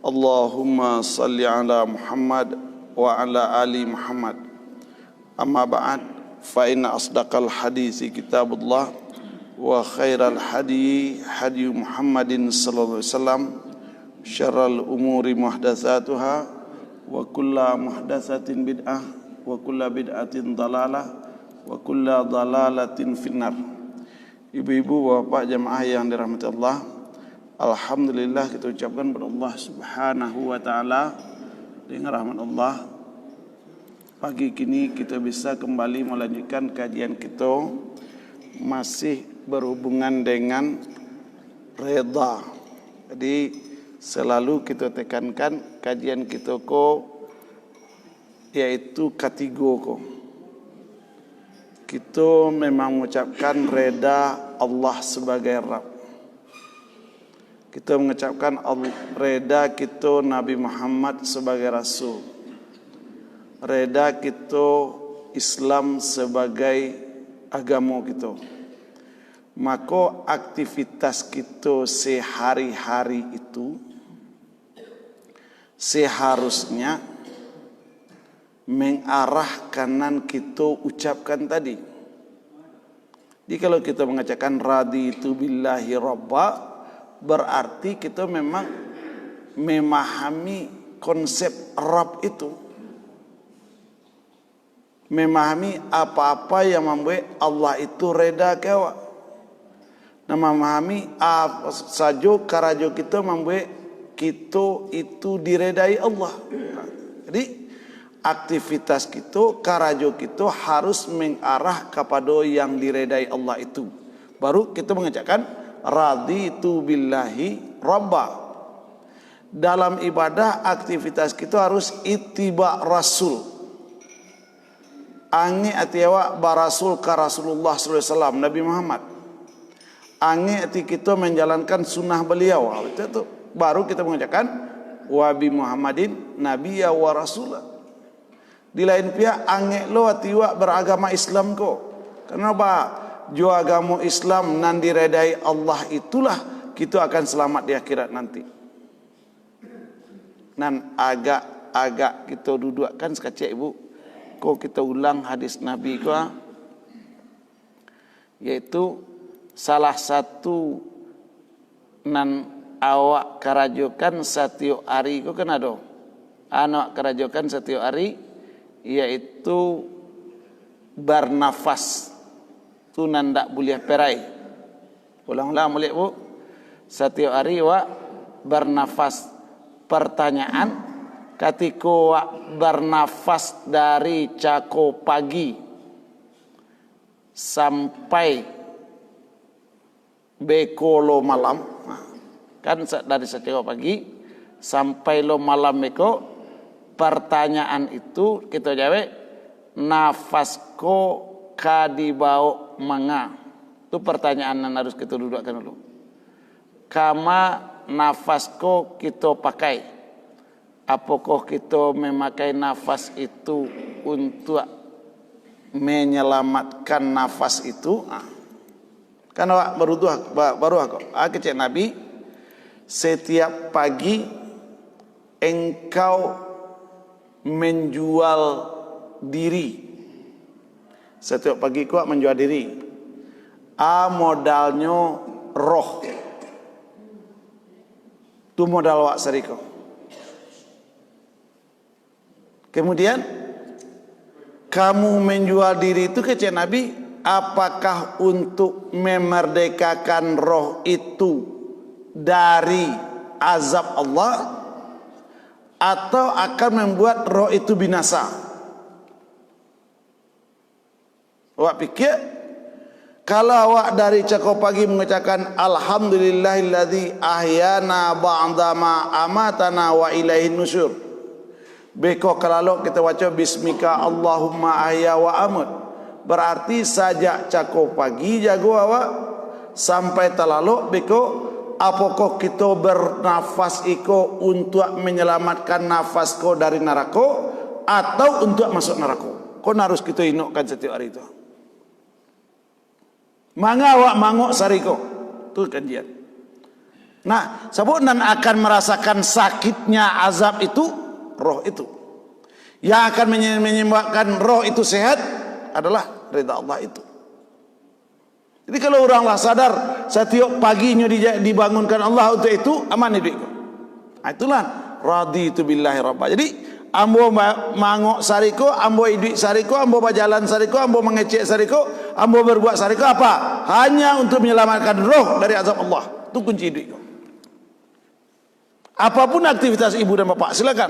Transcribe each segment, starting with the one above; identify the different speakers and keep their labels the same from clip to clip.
Speaker 1: Allahumma salli ala Muhammad wa ala ali Muhammad. Amma ba'd, fa inna asdaqal hadisi kitabullah wa khairal hadi hadi Muhammadin sallallahu alaihi wasallam, syarrul umuri muhdatsatuha wa kullu muhdatsatin bid'ah wa kullu bid'atin dalalah wa kullu dalalatin finnar. Ibu-ibu, bapak jemaah yang dirahmati Allah, alhamdulillah kita ucapkan kepada Allah Subhanahu wa taala dengan rahmat Allah. Pagi kini kita bisa kembali melanjutkan kajian kita, masih berhubungan dengan reda. Jadi selalu kita tekankan kajian kita yaitu kategori. Kita memang mengucapkan reda Allah sebagai Rabb. Kita mengucapkan reda kita Nabi Muhammad sebagai Rasul. Reda kita Islam sebagai agama kita. Maka aktivitas kita sehari-hari itu seharusnya mengarah kanan kita ucapkan tadi. Jadi kalau kita mengatakan raditu billahi rabba, berarti kita memang memahami konsep Rabb itu, memahami apa-apa yang membuat Allah itu reda ke awak, dan memahami apa saja karajo kita membuat kita itu diredai Allah. Jadi aktivitas kita, karajo kita harus mengarah kepada yang diredai Allah itu. Baru kita mengucapkan raditu billahi rabba. Dalam ibadah, aktivitas kita harus ittiba rasul. Angi atiawa barasul ka Rasulullah sallallahu alaihi wasallam, Nabi Muhammad. Angi ati kita menjalankan sunnah beliau. Itu baru kita mengucapkan wa bi Muhammadin nabiyya wa rasulah. Di lain pihak angek lo atiwa beragama Islam ko. Kenapa? Jo agama Islam nan diredai Allah itulah kita akan selamat di akhirat nanti. Nan agak kita dudukkan sekecil ibu. Ko kita ulang hadis Nabi ko, yaitu salah satu nan awak kerajokan setiap hari ko kena do. Anak kerajokan setiap hari, yaitu bernafas. Tu nanda boleh perai. Ulang-ulang boleh bu. Setiap hari wak bernafas. Pertanyaan, ketika wak bernafas dari cako pagi sampai beko lo malam, kan dari cako pagi sampai lo malam beko, pertanyaan itu kita jawab, nafasko kadibau manga. Itu pertanyaan yang harus kita dudukkan dulu. Kama nafasko kita pakai. Apakah kita memakai nafas itu untuk menyelamatkan nafas itu? Kan awak baru aku cek Nabi, setiap pagi engkau menjual diri. Setiap pagi kau menjual diri. Modalnya roh. Tu modal wak sariko. Kemudian kamu menjual diri itu kecil Nabi, apakah untuk memerdekakan roh itu dari azab Allah, atau akan membuat roh itu binasa? Awak pikir kalau awak dari cakap pagi mengucapkan alhamdulillahilladzi ahyana ba'dama amatana wa ilaihin nusyur, beko kalau kita baca bismika Allahumma ahya wa amut, berarti sajak cakap pagi jago awak sampai terlalu beko, apakah kita bernafas iko untuk menyelamatkan nafas ko dari neraka atau untuk masuk neraka? Kau harus kita inokkan setiap hari itu. Manga awak mangok sariko. Tu kajian. Nah, sabuk nan akan merasakan sakitnya azab itu roh itu. Yang akan menyebabkan roh itu sehat adalah ridha Allah itu. Jadi kalau oranglah sadar setiap paginya dibangunkan Allah untuk itu, aman hidup. Nah, itulah raditu billahi rabba. Jadi ambo mangok sariko, ambo hidup sariko, ambo berjalan sariko, ambo mengecek sariko, ambo berbuat sariko apa? Hanya untuk menyelamatkan roh dari azab Allah. Itu kunci hidup. Apapun aktivitas ibu dan bapak silakan.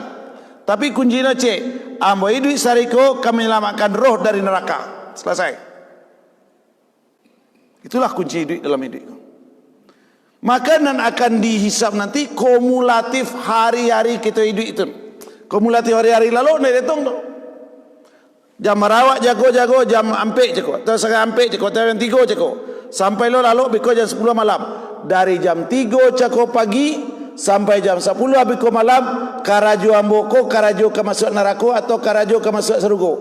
Speaker 1: Tapi kuncinya C, ambo hidup sariko kami menyelamatkan roh dari neraka. Selesai. Itulah kunci hidup dalam hidup. Makanan akan dihisap nanti kumulatif hari-hari kita hidup itu. Kumulatif hari-hari lalu naik datang tu. Jam merawat jago-jago, jam ampek jago, atau setengah ampek jago, atau jam 3 jago. Sampai lalu biko jam 10 malam. Dari jam 3 jago pagi sampai jam 10 abiko malam, karaju amboko, karaju ke masuk neraka atau karaju ke masuk surga.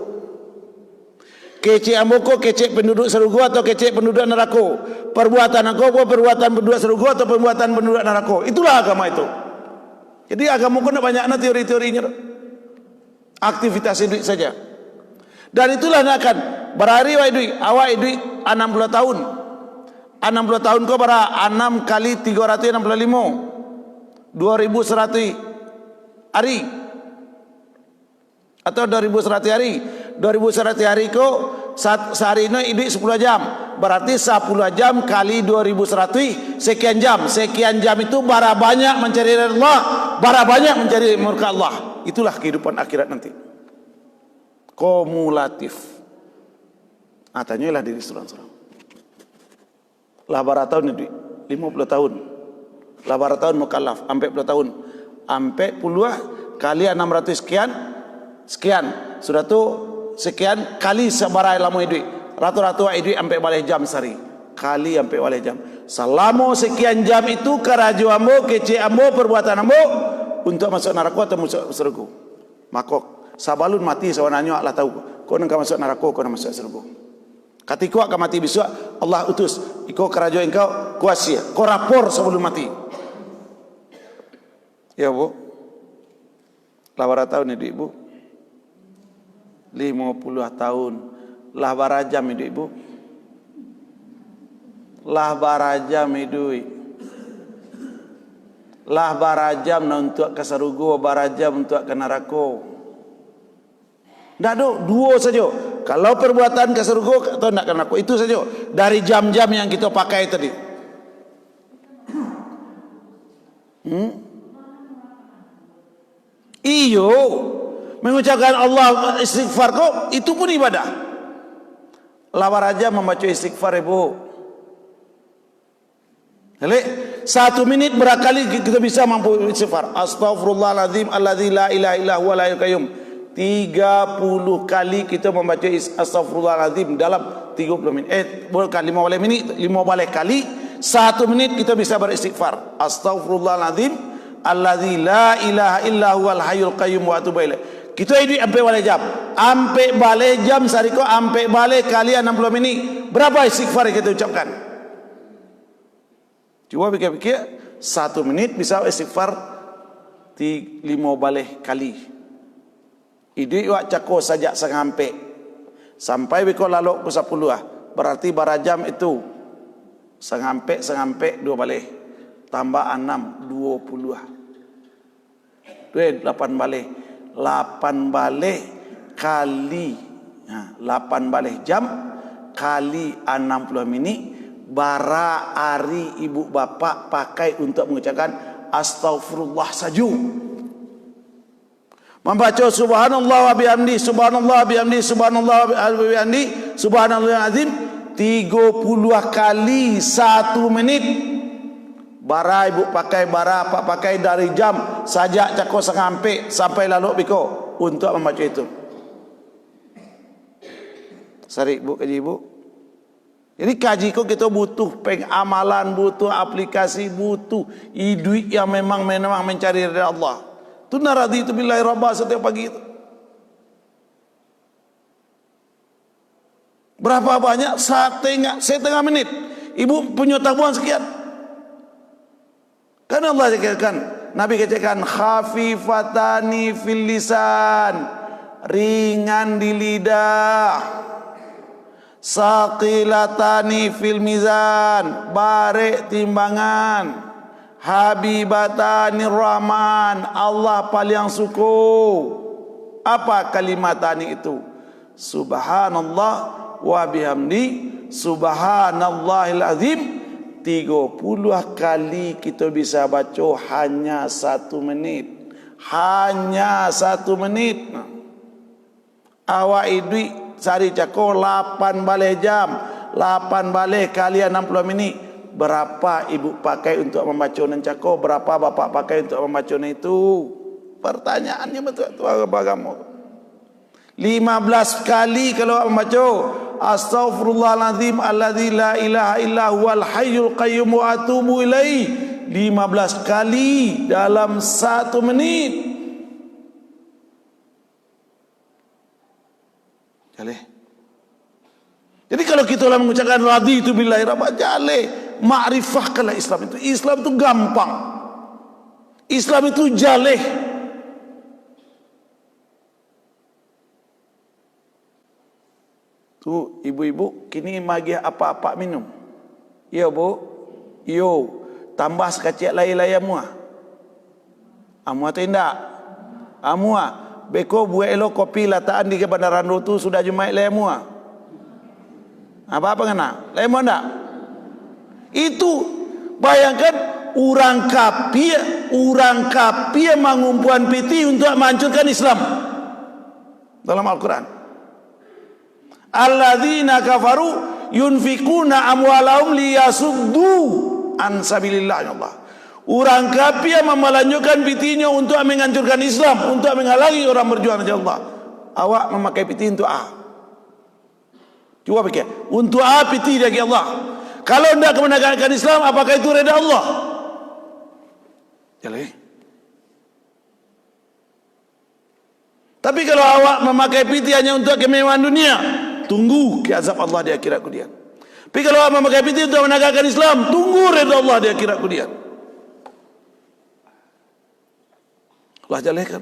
Speaker 1: Kecek amboko, kecek penduduk surga atau kecek penduduk neraka. Perbuatan aku perbuatan penduduk surga atau perbuatan penduduk neraka. Itulah agama itu. Jadi agama kau nak banyak teori-teorinya. Aktivitas hidup saja. Dan itulah nak akan berhari awak hidup 60 tahun. 60 tahun kau bara 6 kali 365. 2100 hari atau 2100 hari. 2100 hari ko sehari ini hidup 10 jam. Berarti 10 jam kali 2100 sekian jam. Sekian jam itu bara banyak mencari Allah, bara banyak mencari murka Allah. Itulah kehidupan akhirat nanti. Kumulatif. Tanyalah diri surang-surang. Lah bara tahun hidup 50 tahun. Lah bara tahun mukallaf, 40 tahun. 40 kali 600 sekian. Sudah tu sekian kali sebarai lama hidup. Ratu-ratu hidup sampai balik jam sehari. Kali sampai balik jam. Selama sekian jam itu keraju ambo, kece ambo, perbuatan ambo untuk masuk neraka atau masuk surga. Maka sabalun mati sawananya Allah tahu. Kau nak masuk neraka, kau nak masuk surga. Ketika kau akan mati besok, Allah utus. Ikut kerajaan engkau kuasa. Kau rapor sebelum mati. Ya bu, 8 tahun hidup ibu, 50 tahun, lah barajam hidup ibu, lah barajam hidup, lah barajam untuk ke surga, barajam untuk ke neraka. Tidak ada, 2 saja. Kalau perbuatan ke surga atau nak ke neraka, itu saja. Dari jam-jam yang kita pakai tadi. Iyo, mengucapkan Allah istighfar kok itu pun ibadah. Lawar aja membaca istighfar ibu. Jadi 1 menit berakali kita bisa mampu istighfar. Astaghfirullahaladzim alladzi la ilaha illa huwa la qayyum. 30 kali kita membaca astaghfirullahaladzim dalam 30 menit. Bukan 15 menit, 15 kali 1 menit kita bisa beristighfar. Astaghfirullahaladzim alladzi la ilaha illa huwal hayyul qayyum wa atubu ilaih. Kita hidup sampai balik jam. Sampai balik jam sariko sampai balik kali 60 menit. Berapa istighfar yang kita ucapkan? Coba pikir-pikir, 1 menit bisa istighfar 5 balik kali. Hidup wak cako sajak sampai biko lalu ke 10 berarti barajam itu sampai 2 balik tambah 6 20. 8 balik 8 balik kali 8 balik jam kali 60 minit bara hari ibu bapak pakai untuk mengucapkan astaghfirullah saja. Membaca subhanallah wa bihamdi subhanallah bihamdi subhanallah bihamdi subhanallah azim 30 kali 1 menit. Bara ibu pakai, bara apa pakai dari jam sajak cako sampai lalu biko untuk membaca itu. Sari ibu kaji ibu. Jadi kaji kok kita butuh pengamalan, butuh aplikasi, butuh hidup yang memang mencari ridha Allah. Itu naradi itu billahi rabbah setiap pagi itu. Berapa banyak? setengah menit. Ibu punya tabungan sekian. Kan Allah katakan, Nabi katakan khafifatani fil lisan, ringan di lidah, saqilatani fil mizan, barik timbangan, habibatani rahman, Allah paling suka. Apa kalimatani itu? Subhanallah wa bihamdi, subhanallahil azim. 30 kali kita bisa baca hanya 1 menit. Hanya 1 menit. Awak idui sari cako 8 balik jam, 8 balik kali 60 minit. Berapa ibu pakai untuk membaca nan cako? Berapa bapak pakai untuk membaca itu? Pertanyaannya betul-betul agama. 15 kali kalau membaca astaghfirullahaladzim alladzi la ilaha illa huwal hayyul qayyum wa atubu ilaih 15 kali dalam 1 menit. Jadi kalau kita lah mengucapkan raditu billahi rabban, jale ma'rifahkanlah Islam itu. Islam itu gampang. Islam itu jaleh. Tu ibu-ibu kini bagi apa-apa minum. Ya bu, yo tambah sekecil laya-laya mua. Amua tu indak. Amua beko buat elok kopi lataan di kebandaran tu sudah jumai laya mua. Apa kena? Laya mua ndak? Itu bayangkan orang kafir mengumpulan piti untuk menghancurkan Islam dalam Al-Quran. Alladzina kafaru yunfikuna amwalahum liyasuddu an sabilillah, ya Allah. Orang kafir memelanjutkan pitinya untuk menghancurkan Islam, untuk menghalangi orang berjuang di Allah. Awak memakai piti untuk A. Cuba fikir, untuk A piti dari Allah. Kalau hendak menegakkan Islam, apakah itu reda Allah? Jalan. Tapi kalau awak memakai piti hanya untuk kemewahan dunia, tunggu ke azab Allah di akhirat kemudian. Tapi kalau awak memakai piti untuk menegakkan Islam, tunggu reda Allah di akhirat kemudian. Allah jalekan.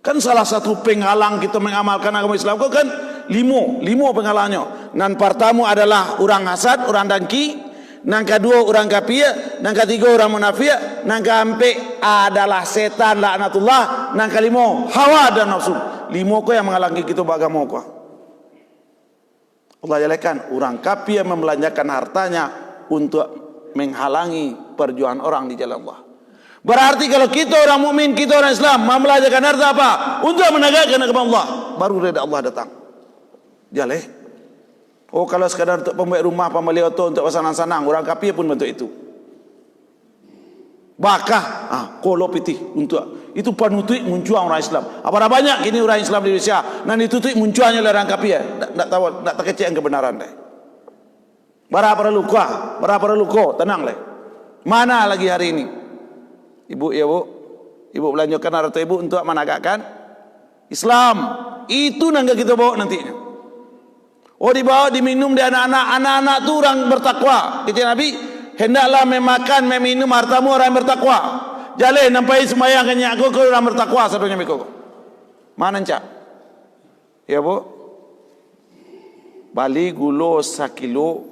Speaker 1: Kan salah satu penghalang kita mengamalkan agama Islam kan limo penghalangnya. Nan pertama adalah orang hasad, orang dengki. Nan kedua orang kafir, nan ketiga orang munafik, nan keempat adalah setan laknatullah, nan kelima hawa dan nafsu. 5 ko yang menghalangi kita beragama ko. Allah jalekan orang kafir membelanjakan hartanya untuk menghalangi perjuangan orang di jalan Allah. Berarti kalau kita orang mukmin, kita orang Islam membelanjakan harta apa? Untuk menegakkan agama Allah, baru reda Allah datang. Jaleh. Oh, kalau sekadar untuk pembuat rumah, pembeli auto, untuk pasangan-sanang, orang kafir pun bentuk itu. Bakah, kalau pitih untuk itu penutup munculan orang Islam. Apa banyak kini orang Islam di Indonesia, nan ditutup munculnya orang kafir. Tak tahu, tak terkecil yang kebenaran deh. Berapa perlu kau? Berapa perlu kau? Tenang leh. Mana lagi hari ini? Ibu, ya bu, ibu belanjakan harta ibu untuk menegakkan Islam. Itu nangga kita bawa nantinya. Oh, dibawa diminum di anak-anak tu orang bertakwa. Kata Nabi, hendaklah memakan meminum hartamu orang yang bertakwa. Jaleh nampai semayang kenyang aku orang bertakwa satunya mikoko. Mana cak? Ya bu, bali gulo 1 kilo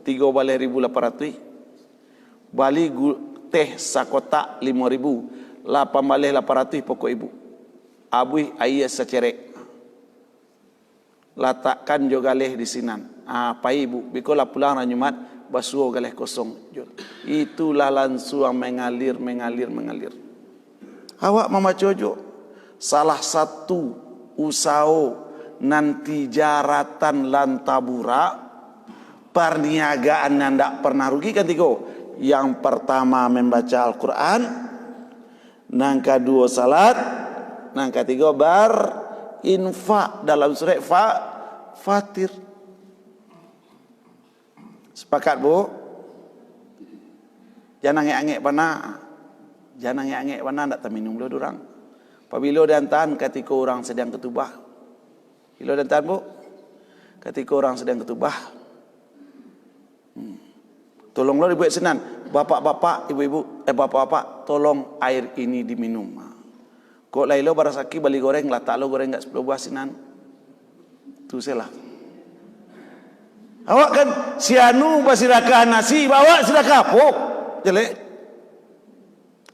Speaker 1: 13.800. Bali teh sakotak 5.000, 8.800 pokok ibu. Abui ayah secerek. Letakkan jo galeh di sinan. Apa ibu? Bikola pulang Jumat basuh galeh kosong. Itulah langsung mengalir. Awak mama cojo. Salah satu usaha nanti jaratan lantabura perniagaan yang tidak pernah rugi kan tigo. Yang pertama membaca Al-Quran, yang kedua salat, yang ketiga infak dalam surat Fatir. Sepakat bu? Jangan angek-angek pana, ndak terminum dulu orang. Apabila dantan ketika orang sedang ketubah. Bila dantan bu? Ketika orang sedang ketubah. Tolonglah dibuat senang. bapak-bapak, ibu-ibu, bapak-bapak, tolong air ini diminum. Kok lailo barasaki bali goreng lah, tak lo goreng enggak 10 buah sinan. Tu selah. Awak kan sianu basiraka nasi, bawa silakan pok. Jelek.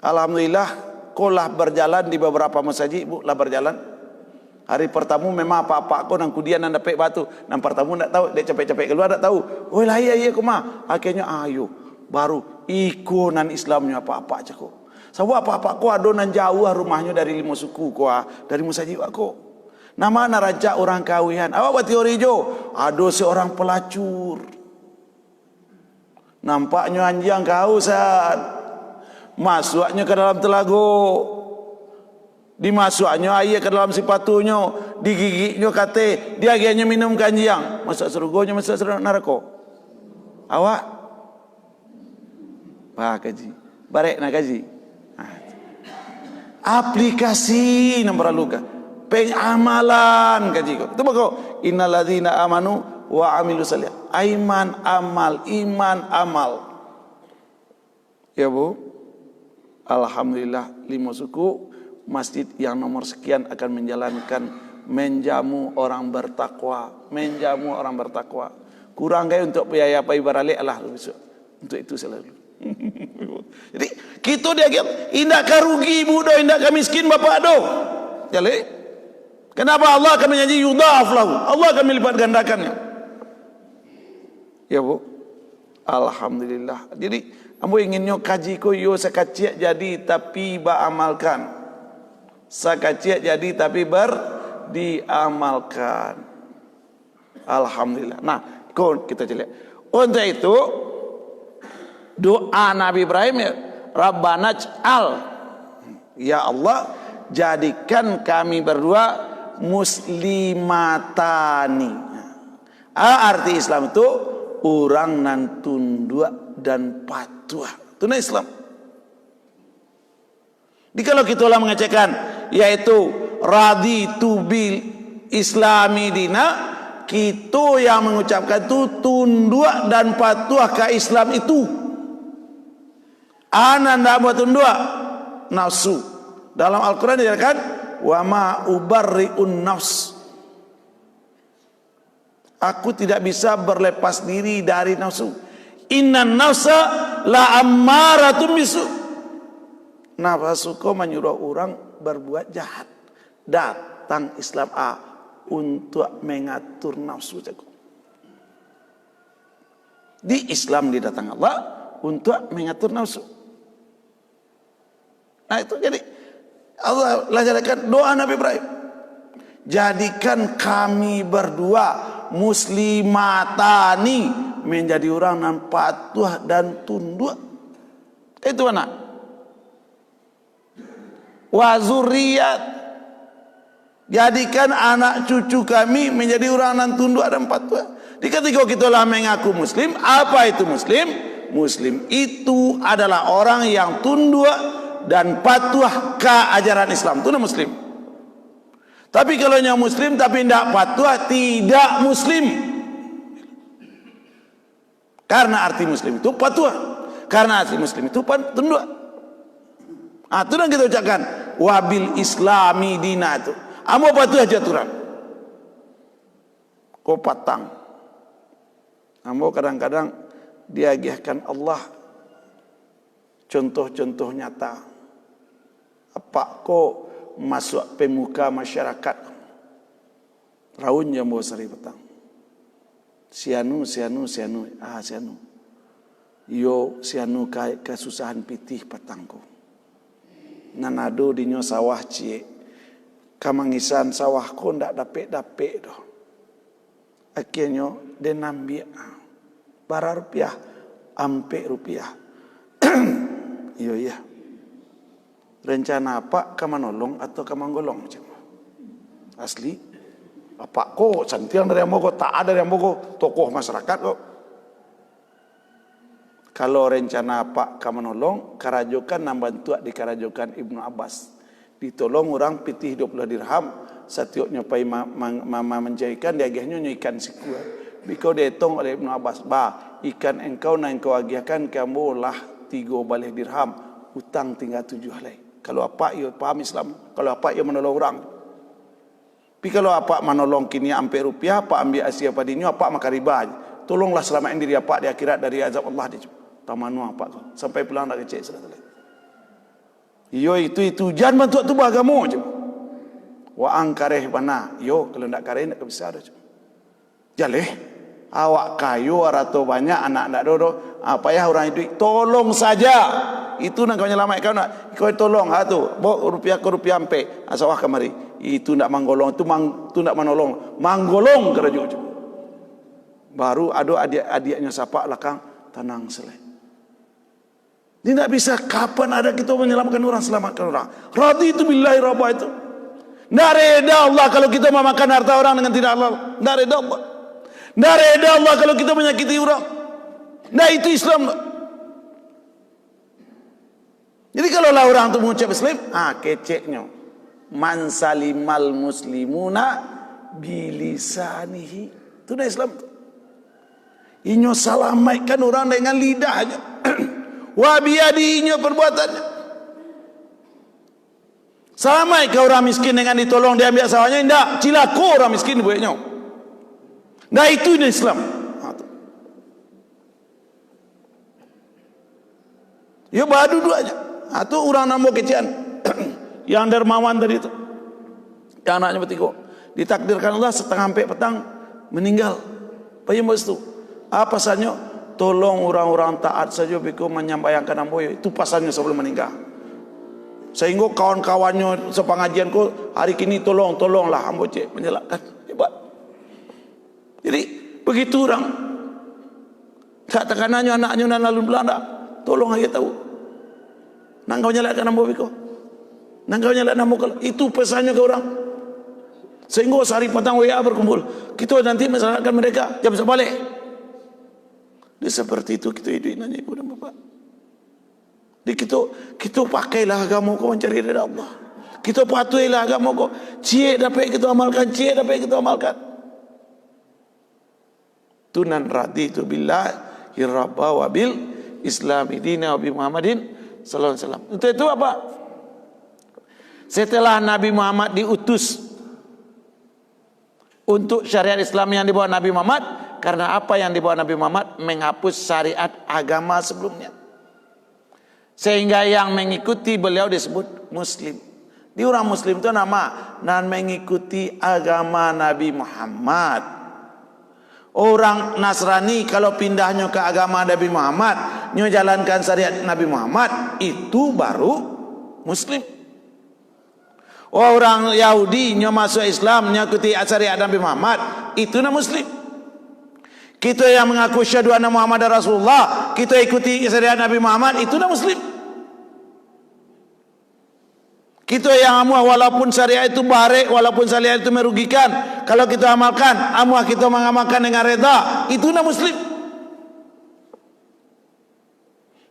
Speaker 1: Alhamdulillah, kolah berjalan di beberapa masjid, Bu, lah berjalan. Hari pertama memang apa-apa aku nang kudian nang dapat batu. Nang pertama ndak tahu, dia capek-capek keluar ndak tahu. Oh lah iya kuma. Akhirnya ayo baru ikonan Islamnya apa-apa cakap. Sebab apa-apa ko adonan jauh rumahnya dari 5 suku ko, dari musajib aku. Nama naraja orang kawihan. Awak buat teori jo, ada seorang pelacur. Nampaknya anjing kehausan. Masuknya ke dalam telaga. Dimasuknya air ke dalam sepatunya, digigitnya kate, dia akhirnya minum kanjiang. Masuk surganya, masuk surga neraka. Awak kaji. Barek nak kaji. Aplikasi nombor luka. Pengamalan kaji ko. Itu bako innalladzina amanu wa amilus salih. Iman amal, iman amal. Ya Bu. Alhamdulillah 5 suku masjid yang nomor sekian akan menjamu orang bertakwa, menjamu orang bertakwa. Kurang gaya untuk biaya apa ibaralik Allah untuk itu selalu. Jadi kita dia indak rugi budo, indak miskin bapak do. Jadi kenapa Allah akan menjanji yudha'af lahu? Allah akan melipat gandakannya. Ya Bu. Alhamdulillah. Jadi ambo inginnya kaji ko yo sakacik jadi tapi ba amalkan. Sakacik jadi tapi diamalkan. Alhamdulillah. Nah, kita lihat. Untuk itu doa Nabi Ibrahim ya, Rabbana ij'al, ya Allah jadikan kami berdua muslimatani. Arti Islam itu orang nan tunduk dan patuh. Itu Islam. Jadi kalau kita lah mengecekkan yaitu raditu bil islami dina, kita yang mengucapkan itu tunduk dan patuh ke Islam itu. Ana ndak buat tunduk nafsu. Dalam Al-Quran dikatakan wa ma ubarri'un nafs. Aku tidak bisa berlepas diri dari nafsu. Innan nafsa la ammaratun bisu. Nafsu kau menyuruh orang berbuat jahat. Datang Islam untuk mengatur nafsu. Di Islam didatang Allah untuk mengatur nafsu. Nah itu jadi Allah lajarkan doa Nabi Ibrahim. Jadikan kami berdua muslimatani, menjadi orang yang patuh dan tunduk. Itu mana? Wa zurriyat, jadikan anak cucu kami menjadi orang yang tunduk dan patuh. Di ketika kita lah mengaku muslim, apa itu muslim? Muslim itu adalah orang yang tunduk dan patuh ke ajaran Islam. Itu muslim. Tapi kalau yang muslim tapi tidak patuh, tidak muslim. Karena arti muslim itu patuh. Karena arti muslim itu tunduk. Itu yang kita ucapkan wabil islami dina itu. Amo patuh aja aturan. Kau patang. Amo kadang-kadang diagihkan Allah contoh-contoh nyata. Apa kau masuk pemuka masyarakat raun yang bawa sari petang sianu yo sianu kesusahan pitih petangku nanado dinyo sawah cie kamangisan sawah ko ndak dapet doh akhirnya denambia bara rupiah ampe rupiah iya rencana apa kamanolong atau kamanggolong asli apa kok santiang dari yang mogok tak ada yang mogok tokoh masyarakat kok. Kalau rencana apa kamanolong karajokan nambantua di karajokan Ibnu Abbas ditolong orang pitih 20 dirham setiap nyopai mama menjaikan diagihnya ikan sikua biko dihitung oleh Ibnu Abbas ikan engkau na engkau agihkan kamu lah 3 3 balih dirham, hutang tinggal 7 helai. Kalau apa ia paham Islam, kalau apa ia menolong orang. Tapi kalau apa menolong kini ampe rupiah, apa ambil Asia padinyo, apa makan riba. Tolonglah selamain diri apa di akhirat dari azab Allah dia. Tamanu apa kau sampai pulang nak kecek sudah selesai. Yo itu jangan bantu tu agama je. Wa angkareh bana. Yo kalau nak kareh nak besar je. Jaleh awak kayu atau banyak anak nak dodo apa ya orang itu tolong saja. Itu nak kau nyelamat kau nak kau tolong tu bawa rupiah ke rupiah ampe asawah kemari. Itu nak manggolong tu nak menolong manggolong kerajaan je. Baru ada adik-adiknya sapa lakang tenang selesai. Dia tak bisa kapan ada kita menyelamatkan orang, selamatkan orang. Raditu billahi rabba itu. Tak reda Allah kalau kita memakan harta orang dengan tidak halal. Tak reda Allah. Tak reda Allah kalau kita menyakiti orang. Nah itu Islam. Jadi kalau lah orang itu mengucap Islam, keceknya. Man salimal muslimuna bilisanihi. Itu dah Islam. Inyo salamaikan orang dengan lidahnya. Wa biyadinya perbuatannya. Samai ke orang miskin dengan ditolong dia ambil sawahnya, tidak cilaka orang miskin buatnya. Nah itu Islam. Ya badu dua aja. Itu orang nambah kecian. Yang dermawan tadi itu. Yang anaknya bertiga. Ditakdirkan Allah setengah sampai petang meninggal. Payembas itu. Apa saja? Tolong orang-orang taat saja biku menyampaikan amboyo. Itu pasalnya sebelum meninggal. Sehingga kawan-kawannya sepengajianku hari kini tolonglah ambo cek menyelamatkan. Hebat. Jadi begitu orang. Katakannya anaknya dan lalu Belanda. Tolong aja tahu. Nang kau nyalakan ambo biku. Nang kau nyalakan ambo kalau itu pesannya ke orang. Sehingga sehari petang WA berkumpul. Kita nanti menyelamatkan mereka jam sebalik. Seperti itu kita hidup nanya ibu dan bapa. Jadi kita pakailah agama kau mencari ridha Allah. Kita patuhilah agama kau. Cie dapat kita amalkan, cie dapat kita amalkan. Tunan raditu billahi rabba wa bil islami dina wa bi Muhammadin sallallahu alaihi wasallam. Itu apa? Setelah Nabi Muhammad diutus untuk syariat Islam yang dibawa Nabi Muhammad, karena apa yang dibawa Nabi Muhammad menghapus syariat agama sebelumnya. Sehingga yang mengikuti beliau disebut Muslim. Di orang Muslim itu nama dan mengikuti agama Nabi Muhammad. Orang Nasrani kalau pindahnya ke agama Nabi Muhammad, nyo jalankan syariat Nabi Muhammad, itu baru Muslim. Orang Yahudi nyo masuk Islam, mengikuti syariat Nabi Muhammad, itu nama Muslim. Kita yang mengaku syahadu anna Muhammad Rasulullah, kita ikuti syariat Nabi Muhammad, itu dah Muslim. Kita yang amuah walaupun syariat itu baik, walaupun syariat itu merugikan, kalau kita amalkan, amuah kita mengamalkan dengan reda, itu dah Muslim.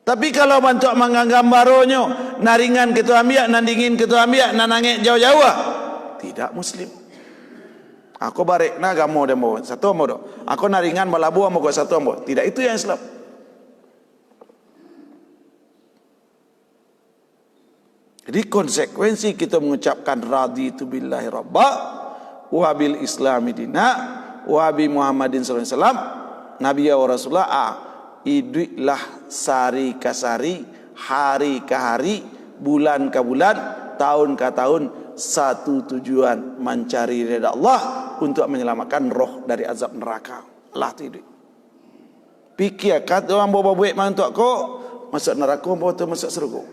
Speaker 1: Tapi kalau bantu menganggap baronyo, naringan kita ambil, nandingin kita ambil, nanangek jauh-jauh, tidak Muslim. Aku barek na agama dia mau satu ambo do. Aku naringan balabu ambo satu ambo. Tidak itu yang Islam. Jadi konsekuensi kita mengucapkan raditu billahi rabba wa bil islami dina wa bi Muhammadin sallallahu alaihi wasallam nabiyya wa rasulullah. Iduklah sari ke sari, hari ke hari, bulan ke bulan, tahun ke tahun, satu tujuan mencari ridha Allah untuk menyelamatkan roh dari azab neraka. Allah tu hidup. Fikir kata orang bawa buat mantuk kau masuk neraka, bawa tu masuk surga.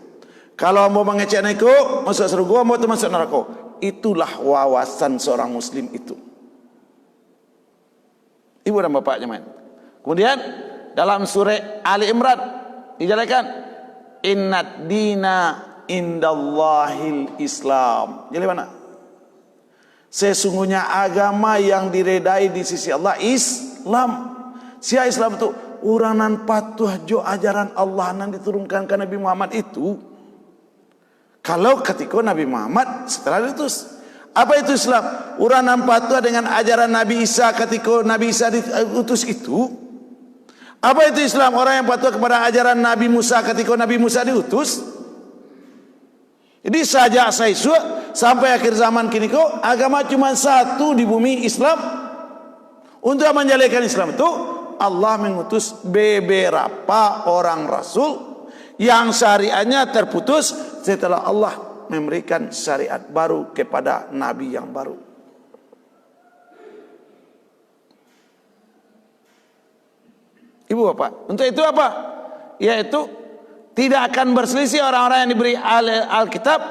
Speaker 1: Kalau ambo mengecek naiko masuk surga, ambo tu masuk neraka. Itulah wawasan seorang Muslim itu. Ibu dan bapak jemaah. Kemudian dalam surah Ali Imran dijelaskan innad dina indallahil Islam. Jadi mana? Sesungguhnya agama yang diredai di sisi Allah Islam. Sia Islam itu uranan patuh jo ajaran Allah yang diturunkan ke Nabi Muhammad itu. Kalau ketika Nabi Muhammad setelah diutus, apa itu Islam? Uranan patuh dengan ajaran Nabi Isa ketika Nabi Isa diutus itu. Apa itu Islam? Orang yang patuh kepada ajaran Nabi Musa ketika Nabi Musa diutus. Jadi sejak sampai akhir zaman kini agama cuma satu di bumi, Islam. Untuk menjalankan Islam itu Allah mengutus beberapa orang rasul yang syariatnya terputus setelah Allah memberikan syariat baru kepada nabi yang baru. Ibu bapak, untuk itu apa? Yaitu tidak akan berselisih orang-orang yang diberi Alkitab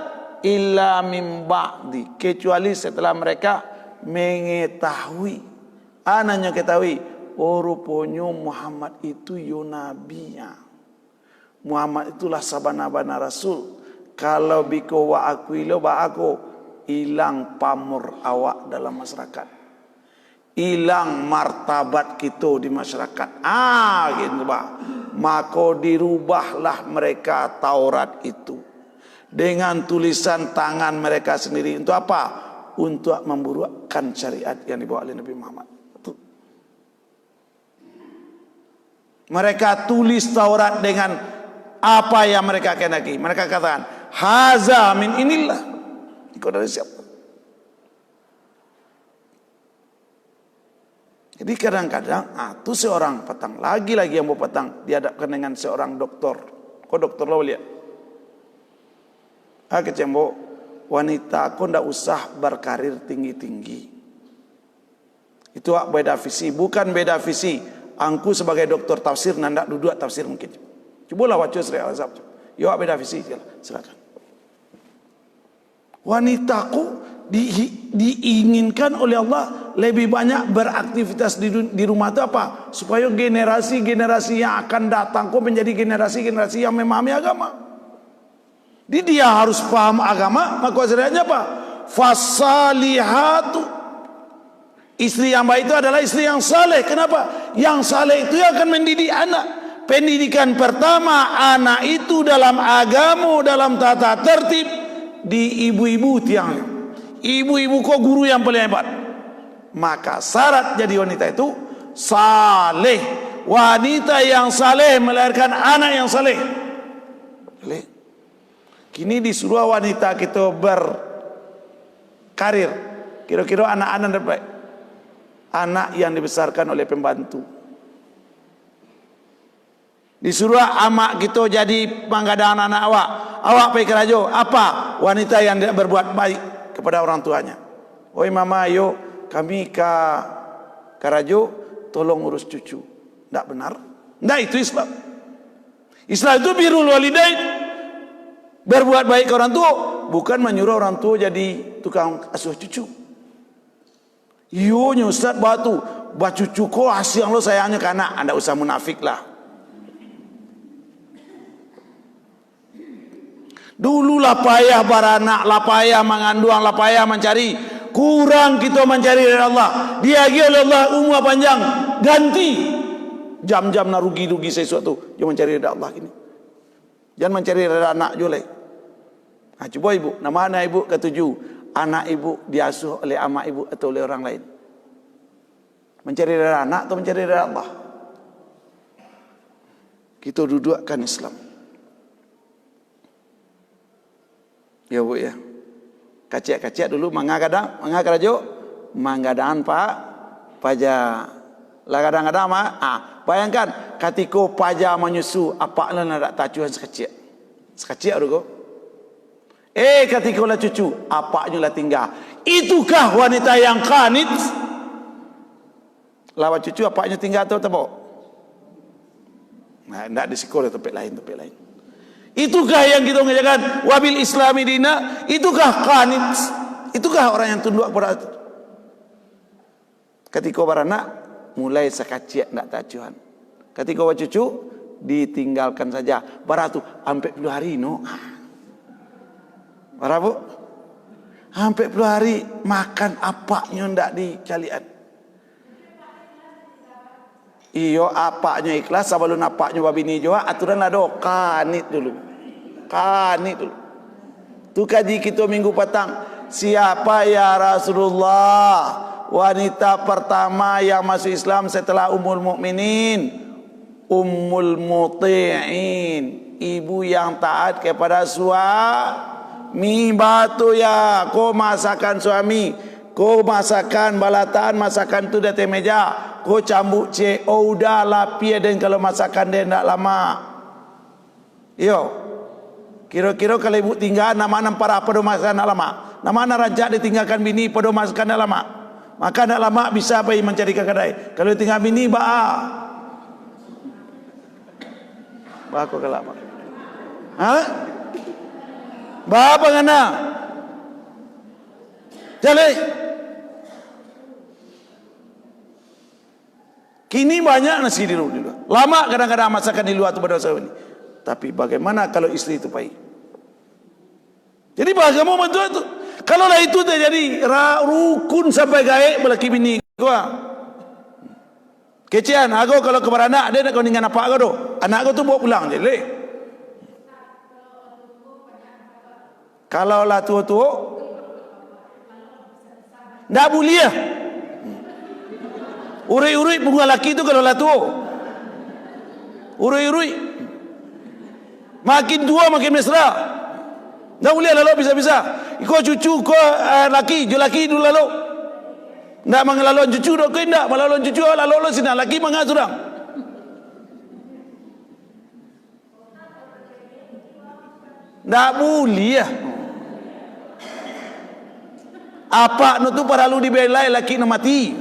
Speaker 1: illa min ba'di, kecuali setelah mereka mengetahui. Anaknya ketahui, oh rupanya Muhammad itu yo nabinya. Muhammad itulah sabana-bana rasul. Kalau biko wa aku ilo ba aku, hilang pamor awak dalam masyarakat, hilang martabat kita di masyarakat. Gitu bah. Maka dirubahlah mereka Taurat itu dengan tulisan tangan mereka sendiri. Untuk apa? Untuk memburukkan syariat yang dibawa oleh Nabi Muhammad. Mereka tulis Taurat dengan apa yang mereka kehendaki. Mereka katakan, haza min inillah. Ikut dari siapa? Jadi kadang-kadang tuh seorang petang, lagi-lagi yang mau petang dihadapkan dengan seorang doktor. Kok dokter lo lihat? Kecembo, wanita kok ndak usah berkarir tinggi-tinggi. Itu beda visi, bukan beda visi. Angku sebagai doktor tafsir nanda duduk tafsir mungkin. Cobalah wacu Sri Al-Azhar. Yo beda visi, silakan. Wanitaku diinginkan oleh Allah lebih banyak beraktivitas di rumah itu apa? Supaya generasi-generasi yang akan datang kok menjadi generasi-generasi yang memahami agama. Jadi dia harus paham agama, maka syariatnya apa? Fasalihatu. Istri yang baik itu adalah istri yang saleh. Kenapa? Yang saleh itu yang akan mendidik anak. Pendidikan pertama anak itu dalam agama, dalam tata tertib di ibu-ibu tiangnya. Ibu-ibu kok guru yang paling hebat. Maka syarat jadi wanita itu saleh. Wanita yang saleh melahirkan anak yang saleh. Kini disuruh wanita kita berkarir. Kira-kira anak-anak terbaik. Anak yang dibesarkan oleh pembantu. Disuruh amak kita jadi panggadaan anak awak. Awak pergi ke rajo. Apa? Wanita yang tidak berbuat baik kepada orang tuanya. Oi mama, ayo kami ke rajo, tolong urus cucu. Tidak benar. Tidak, itu Islam. Islam itu birrul walidain. Berbuat baik ke orang tua, bukan menyuruh orang tua jadi tukang asuh cucu. Yo Ustaz batu, cucu kok hasil lo sayangnya ke anak. Anda usah munafik lah. Dulu lah payah beranak, lah payah mengandung, lah payah mencari. Kurang kita mencari dari Allah. Diagi oleh Allah umur panjang. Ganti. Jam-jam nak rugi-rugi sesuatu. Jangan mencari dari Allah ini. Jangan mencari dari anak jolek. Coba ibu, nama anak ibu ketujuh. Anak ibu diasuh oleh amak ibu atau oleh orang lain. Mencari dari anak atau mencari dari Allah? Kita dudukkan Islam. Ya bu ya. Kacik-kacik dulu manggadang pak paja. Lah kadang-kadang bayangkan ketika paja menyusu apa lah nak tacuan sekecil. Sekecil dulu. Ketika lah cucu apanya lah tinggal. Itukah wanita yang qanit? Lawan cucu apanya tinggal atau tebok? Nah, tidak di sekolah tempat lain. Itukah yang kita mengajarkan wabil islami dina? Itukah qanit? Itukah orang yang tunduk kepada ketika beranak mulai sekecil tidak tacuan. Ketika cucu ditinggalkan saja. Baratu sampai 10 hari no. Para bu, hampir 10 hari makan apanya ndak dicalian. Iyo apanya ikhlas sebelum apanya babini juga aturan ada kanit dulu. Tu kaji kita minggu petang. Siapa ya Rasulullah wanita pertama yang masuk Islam setelah Ummul Mukminin? Ummul muti'in, ibu yang taat kepada suami. Batu ya, kau masakan suami, kau masakan balatan, masakan tu di atas meja, kau cambuk cek, oh udah lapia dan kalau masakan dia tidak lama. Yo, kira-kira kalau ibu tinggal, nama para pada masakan tidak lama. Nama rancak ditinggalkan bini pada masakan tidak lama. Maka tidak lama bisa pergi mencari kedai. Kalau tinggal bini, aku kelak mak. Hah? Apa ngana? Jale. Kini banyak nasi di luar. Lama kadang-kadang masakan di luar tu pada saya ini. Tapi bagaimana kalau istri itu baik? Jadi bagaimana betul itu? Kalau lah itu terjadi rukun sampai gaek belaki bini gua. Kecian, aku kalau kepada anak dia nak kau dengan apa aku tu? Anak aku tu bawa pulang je, leh. Kalau lah tua-tua, tak boleh. Urui-urui bunga laki tu kalau lah tua. Urui-urui. Makin tua makin mesra. Tak boleh lalu bisa-bisa. Kau cucu kau laki, jo laki dulu lalu. Nak mengelalui cucu dok ke ndak melalui cucu lalu sini laki mangga surang. Ndak boleh ya. Apa nu tu perlu dibelai laki na mati.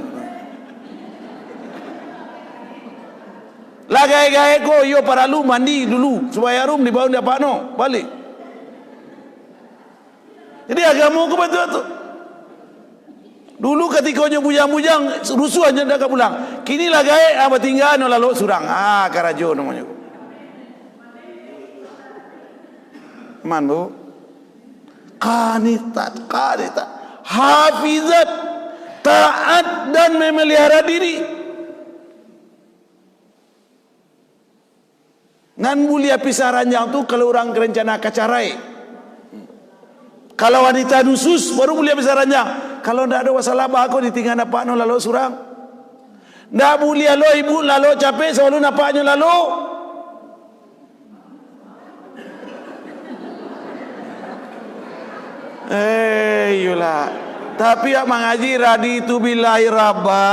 Speaker 1: Lagai-gai ko yo perlu mandi dulu supaya rum dibawa dia pak no balik. Jadi agama ko betul tu. Dulu ketika kau bujang-bujang rusuh aja dah pulang. Kini lah gaya apa tinggal no lalu surang. Karajo namanya. Man bu. Qanitat, hafizat, taat dan memelihara diri. Ngan mulia pisah ranjang tu kalau orang kerencana kacarai. Kalau wanita nusus baru mulia pisah ranjang. Kalau tidak ada masalah aku ditinggal nampak no lalu surang. Tidak boleh lo ibu lalu capek selalu nampaknya lalu. Yulah. Tapi yang mengaji raditu billahi rabba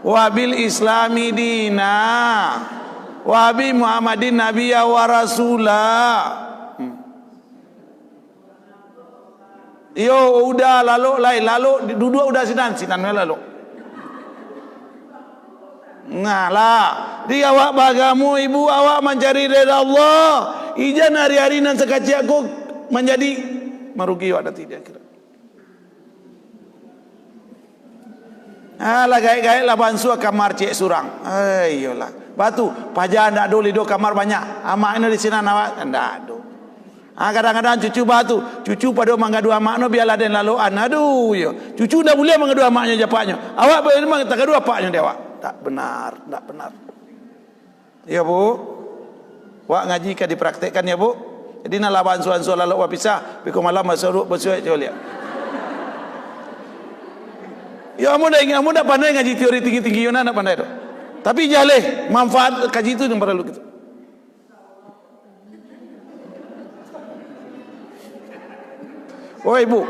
Speaker 1: wa bil islami dina wa bi muhammadin nabiyya wa rasulah. Yo udah lalu duduk udah sinan lalu. Ngalah, di awak bagamu ibu awak mencari ridha Allah. Ijan hari-hari nan sekaci aku menjadi merugi awak nanti dia kira. Lah gaya-gaya lah bansu kamar cek surang. Ayolah. Batu pajak ndak do lido kamar banyak. Amak ini di sini awak ndak do. Kadang-kadang cucu batu, cucu pada mengadu amaknya biarlah dan lalu aduh yo. Cucu dah boleh mengadu amaknya japaknya. Awak memang tak gadu apaknya dia awak. Tak benar. Ya bu. Wak ngaji kan dipraktekkan ya bu. Jadi nak lawan suan-suan lalu wak pisah, piko malam masuk bersuai coba lihat. Ya amu dah pandai ngaji teori tinggi-tinggi yuna nak pandai tu. Tapi jaleh manfaat kaji itu yang perlu gitu. Oh ibu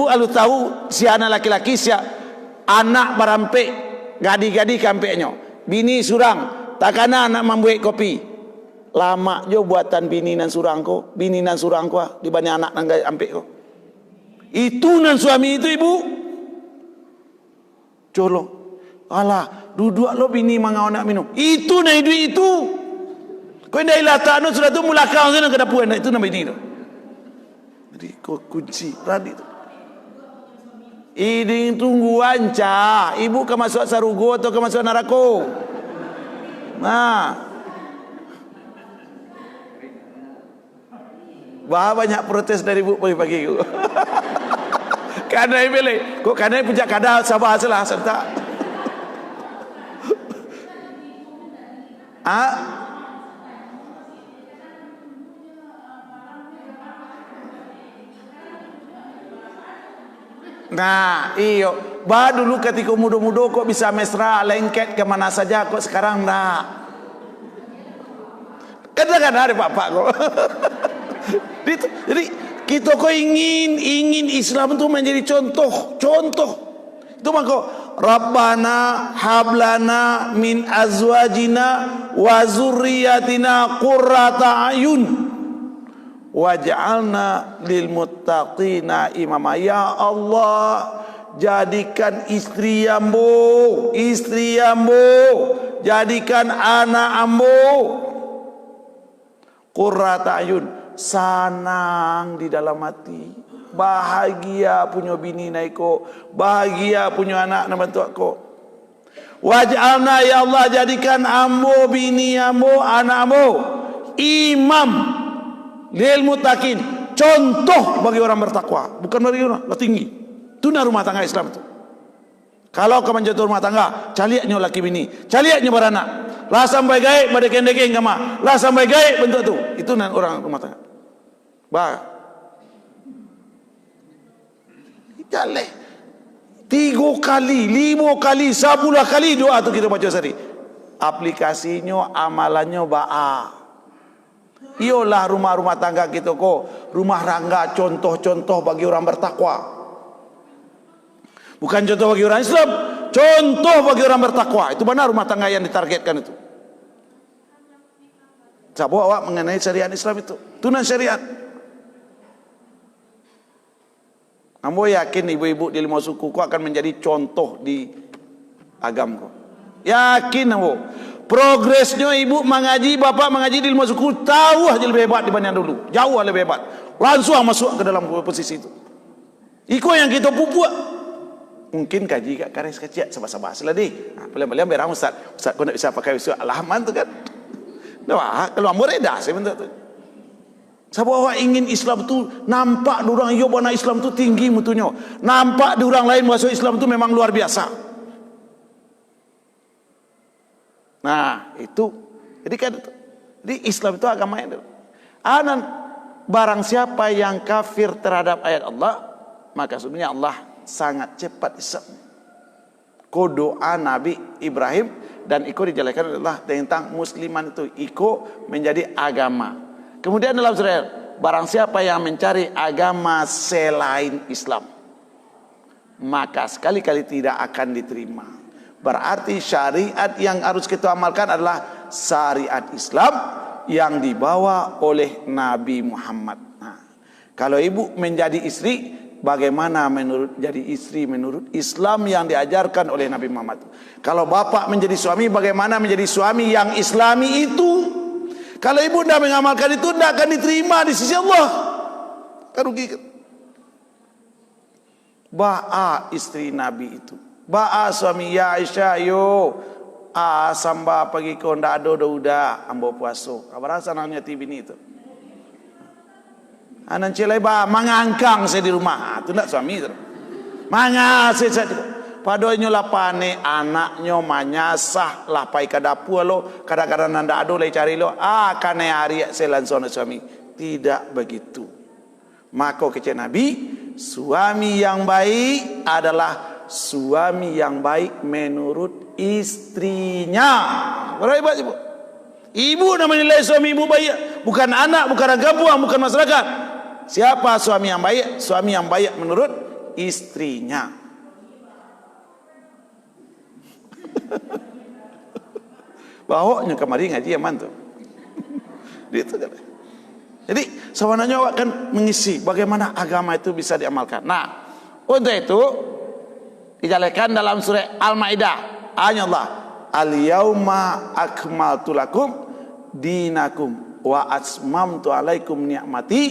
Speaker 1: alu tahu si anak laki-laki si anak berampek gadi-gadi kampeknya bini surang takana anak membuat kopi lama jo buatan bini nan surang ko dibanding anak nan ampek ko itu nan suami itu ibu colong alah duduk lo bini mangau nak minum itu na itu kau indah ilata anu sudah tu mulakau sana ke dapur itu nama bini tu. Jadi kunci tadi tu. Iding tungguan ca, ibu ke masuk sarugo atau ke masuk narako. Banyak protes dari ibu pagi-pagi. Kadai beli, kok kadai puncak kada sabar salah serta.
Speaker 2: Nah, iyo. Bah dulu ketika muda-muda kok bisa mesra lengket kemana saja, kok sekarang enggak. Kadang-kadang ada bapak kok. Jadi kita kok ingin Islam itu menjadi contoh. Itu maka Rabbana hablana min azwajina wa zurriyatina qurrata ayun waj'alna lil muttaqina imama. Ya Allah, jadikan istri ambo, jadikan anak ambo qurrata ayun, senang di dalam hati, bahagia punya bini naiko, bahagia punya anak membantu aku. Waj'alna, ya Allah, jadikan ambo, bini ambo, anak ambo imam lil muttaqin, contoh bagi orang bertakwa, bukan bagi orang tinggi. Itu rumah tangga Islam itu. Kalau kau menjadi rumah tangga, caliaknya laki bini, caliaknya beranak, lah sampai gaib pada kendekeng kama, lah sampai gaib bentuk tu. Itu orang rumah tangga. Bah, jaleh 3 kali, 5 kali, 10 kali doa tu kita baca sehari. Aplikasinya, amalannya ba'a. Iolah rumah-rumah tangga kita kok, rumah rangga, contoh-contoh bagi orang bertakwa. Bukan contoh bagi orang Islam, contoh bagi orang bertakwa. Itu benar rumah tangga yang ditargetkan itu. Sabu awak mengenai syariat Islam itu, tunan syariat. Ambo yakin ibu-ibu di 5 suku ku akan menjadi contoh di agamku. Yakin ambo. Progresnya ibu mengaji, bapak mengaji di 5 suku jauh aja lebih hebat dibanding dulu. Jauh lebih hebat. Langsung masuk ke dalam posisi itu. Iko yang kita pupuk. Mungkin kaji kat karis kecil sabar-sabar seladi. Pelan-pelan berang Ustaz. Ustaz kau nak bisa pakai usul alaman tu kan. Dah kalau ambo reda saya bentuk tu. Sebab awak ingin Islam tu nampak orang yo bana Islam tu tinggi mutunya. Nampak di orang lain masuk Islam tu memang luar biasa. Nah, itu. Jadi kan jadi Islam itu agama yang anan barang siapa yang kafir terhadap ayat Allah, maka sebenarnya Allah sangat cepat hisab. Doa Nabi Ibrahim dan ikut dijelaskan adalah tentang musliman itu ikut menjadi agama. Kemudian dalam surah, barang siapa yang mencari agama selain Islam, maka sekali-kali tidak akan diterima. Berarti syariat yang harus kita amalkan adalah syariat Islam yang dibawa oleh Nabi Muhammad. Nah, kalau ibu menjadi istri, bagaimana jadi istri menurut Islam yang diajarkan oleh Nabi Muhammad? Kalau bapak menjadi suami, bagaimana menjadi suami yang Islami itu? Kalau ibu tidak mengamalkan itu, tidak akan diterima di sisi Allah. Kan rugi. Ba'a istri Nabi itu, ba'a suami ya Aisyah, yo samba pagi ko ndak ada udah ambo puaso. Kabar sananya TV ini itu. Anan celai ba mangangkang saya di rumah. Itu ndak suami itu. Manga saya padonya lapane anaknya manyasah lapai ke dapur lo, kadang-kadang nanda ado lagi cari lo, kane hari selansono suami. Tidak begitu. Maka kecil Nabi, suami yang baik adalah suami yang baik menurut istrinya. Berapa ibu? Ibu namanya nilai suami ibu baik, bukan anak, bukan agama, bukan masyarakat. Siapa suami yang baik? Suami yang baik menurut istrinya. Bawanya kemari ngaji yang mantu. Itu kan. Jadi sebenarnya awak akan mengisi bagaimana agama itu bisa diamalkan. Nah, untuk itu dijelaskan dalam surah Al-Maidah, ayat Allah, al-yauma akmaltu lakum dinakum wa atmamtu alaikum ni'mati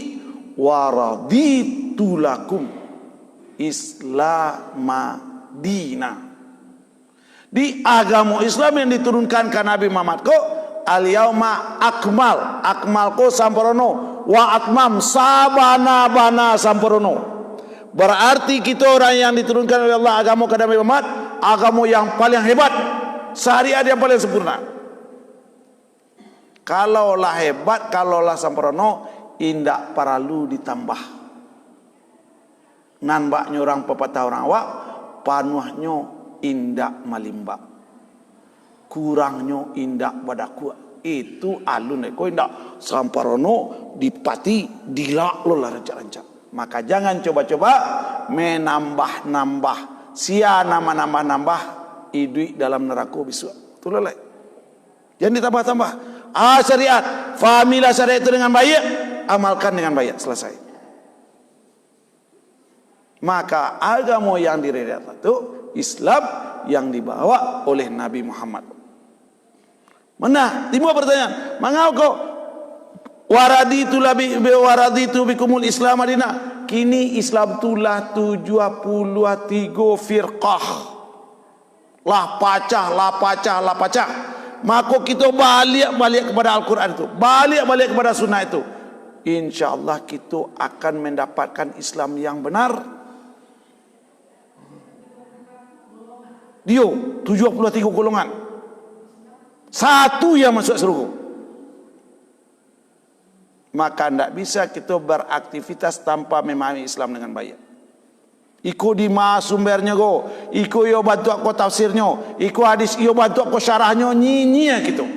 Speaker 2: wa raditu lakum Islam dina. Di agama Islam yang diturunkan ke Nabi Muhammad ko al-yauma akmal ko sampurno wa atmam sabana sampurno. Berarti kita orang yang diturunkan oleh Allah agama ke Nabi Muhammad, agama yang paling hebat, syariat yang paling sempurna. Kalaulah hebat, kalaulah sampurno, indak perlu ditambah. Nambaknya orang pepatah orang awak, panuhnya indak malimba, kurangnya indak badakua. Itu alun ko indak samparono dipati dilak lo lah rancak-rancak. Maka jangan coba-coba menambah-nambah sia nambah idui dalam neraka bisu. Itulah lah. Jangan ditambah-tambah. Syariat, fahamilah syariat itu dengan baik, amalkan dengan baik, selesai. Maka agama yang diridai itu Islam yang dibawa oleh Nabi Muhammad. Mana? Timbul pertanyaan, mengapa waraditu bikumul Islam madina? Kini Islam tulah 73 firqah. Lah pacah. Maka kita balik kepada Al-Quran itu, balik kepada sunnah itu. InsyaAllah kita akan mendapatkan Islam yang benar. Dia 73 golongan, satu yang masuk surga. Maka tidak bisa kita beraktivitas tanpa memahami Islam dengan baik. Iko di sumbernya go, iko yo bantu aku tafsirnya, iko hadis yo bantu aku syarahnya, nyinyia gitu.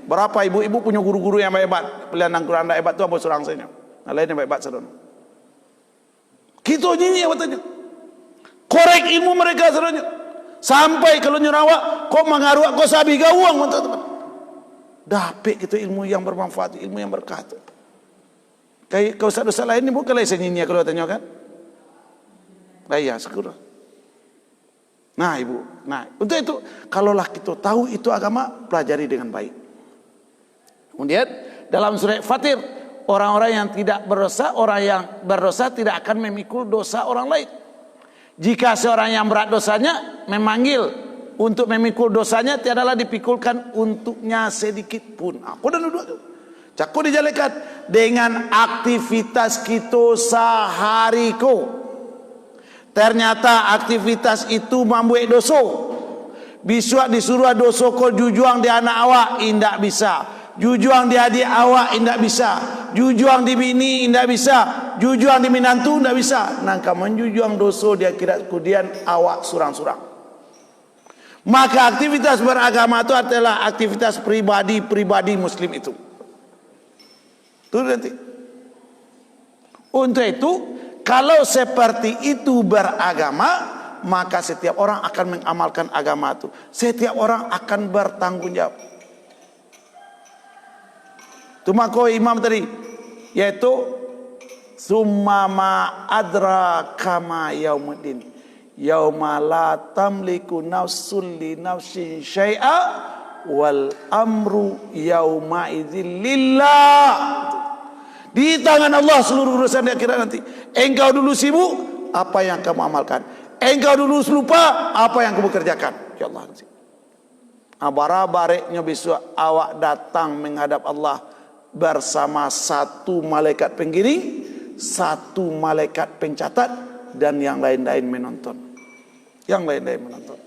Speaker 2: Berapa ibu-ibu punya guru-guru yang hebat, pilihan Al-Quran hebat tu apa surang saya. Lain yang hebat saudara. Kita nyinyia katanya. Korek ilmu mereka saudara. Sampai kalau nyerawak, kok mengaruh kok sabi gawang teman-teman. Dapat gitu ilmu yang bermanfaat, ilmu yang berkah. Kayak kau dosa lain ni bukan lain senyinya kalau tanya kan. Ya, syukur. Nah ibu, untuk itu kalaulah kita tahu itu agama, pelajari dengan baik. Kemudian dalam surah Fatir, orang-orang yang tidak berdosa, orang yang berdosa tidak akan memikul dosa orang lain. Jika seorang yang berat dosanya memanggil untuk memikul dosanya, tiadalah dipikulkan untuknya sedikit pun. Aku dan dua tu. Cakup dijalekan dengan aktivitas kita sehariku. Ternyata aktivitas itu membuat dosa. Bisuak disuruh dosa kau jujuang di anak awak, indak bisa. Jujuang di adik awak, indak bisa. Jujuang di bini, indak bisa. Jujuang di minantu, indak bisa. Nangka menjujuang dosa di akhirat kemudian awak surang-surang. Maka aktivitas beragama itu adalah aktivitas pribadi Muslim itu. Itu nanti. Untuk itu, kalau seperti itu beragama, maka setiap orang akan mengamalkan agama itu. Setiap orang akan bertanggung jawab. Itu maka imam tadi, yaitu summa ma adraka ma yaumuddin. Yauma la tamliku nafsun li nafsin syai'a wal amru yauma idzil lillah. Di tangan Allah seluruh urusan di akhirat nanti. Engkau dulu sibuk, apa yang kamu amalkan. Engkau dulu lupa, apa yang kamu kerjakan. Ya Allah. Abara bareknya besok awak datang menghadap Allah bersama satu malaikat penggiring, satu malaikat pencatat, dan yang lain-lain menonton. Yang lain-lain menonton.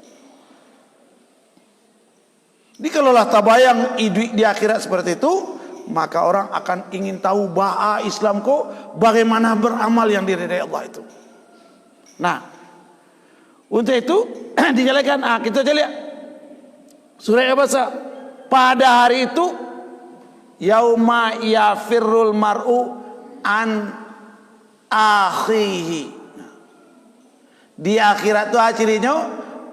Speaker 2: Jadi kalaulah tabayang hidup di akhirat seperti itu, maka orang akan ingin tahu bahwa Islam kok bagaimana beramal yang diridai Allah itu. Nah, untuk itu dijelaskan, kita lihat surah Al-Baqarah. Pada hari itu yauma yafirrul mar'u an akhihi. Di akhirat itu cirinya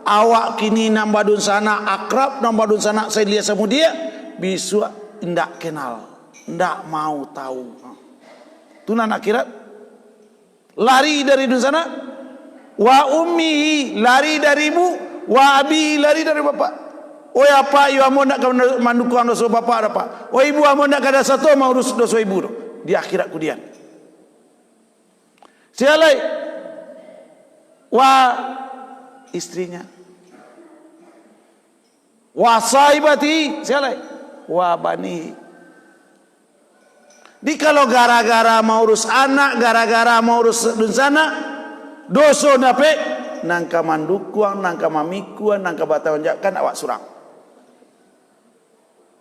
Speaker 2: awak kini nambadun sana akrab, nambadun sana saya lihat sama dia, bisu ndak kenal, ndak mau tahu. Tunan akhirat lari dari dunia sana, wa ummihi lari dari ibu, wa abi lari dari bapak. Oh ya pak, yo amo ndak mandukang dosa bapak ada pak. Oh ibu amo ndak kada satu mau urus dosa ibu di akhirat kemudian. Sialai wa istrinya, wa sahibati sialai wa bani. Di kalau gara-gara mau urus anak, gara-gara mau urus dunsana, dosa nape nangka mandukuang, nangka mamikuan, nangka batawanjakan awak surang.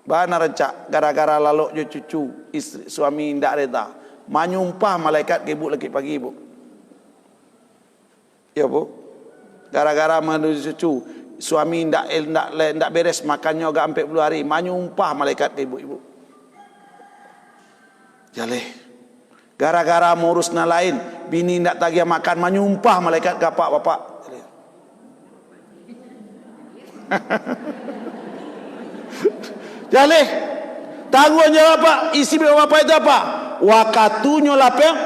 Speaker 2: Bana rencak gara-gara lalok jo cucu istri suami ndak reda, manyumpah malaikat ibu lagi pagi ibu.
Speaker 1: Ya bu, gara-gara menuju cucu, suami ndak beres makannya agak sampai 10 hari, menyumpah malaikat ke ibu-ibu. Jaleh. Gara-gara mau urus lain, bini ndak tagih makan, menyumpah malaikat ke bapak. Jaleh. Tanggung jawab apa? Isi bapak itu apa? Wakatunya lapeng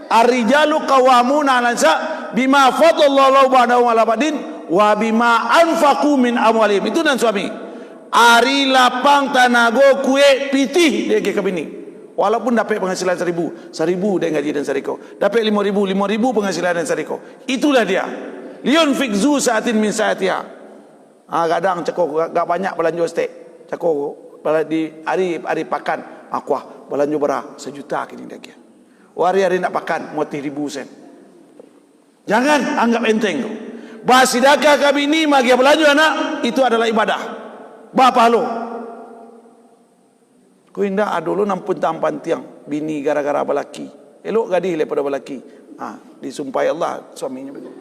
Speaker 1: Ar-rijalu qawwamuna 'ala nisa bima fadallallahu ba'dahum 'ala ba'din wa bima anfaqu min amwalihim. Itu dan suami. Ari lapang tanago kue pitih dia ke bini. Walaupun dapat penghasilan 1.000 dia gaji dan sariko. Dapat 5.000 penghasilan dan sariko. Itulah dia. Liyunfik zu sa'atin min sa'atiha. Kadang cekok gak banyak belanja stek. Cekok di hari pakan. Aku belanja berah 1 juta kini dia. Hari-hari nak pakan mau 3.000 sen. Jangan anggap enteng. Basidaka kami ini magi belanja anak itu adalah ibadah. Bapa lo. Ku indah adolo nampun tampan tiang bini gara-gara balaki. Elok gadih daripada balaki. Disumpai Allah suaminya begitu.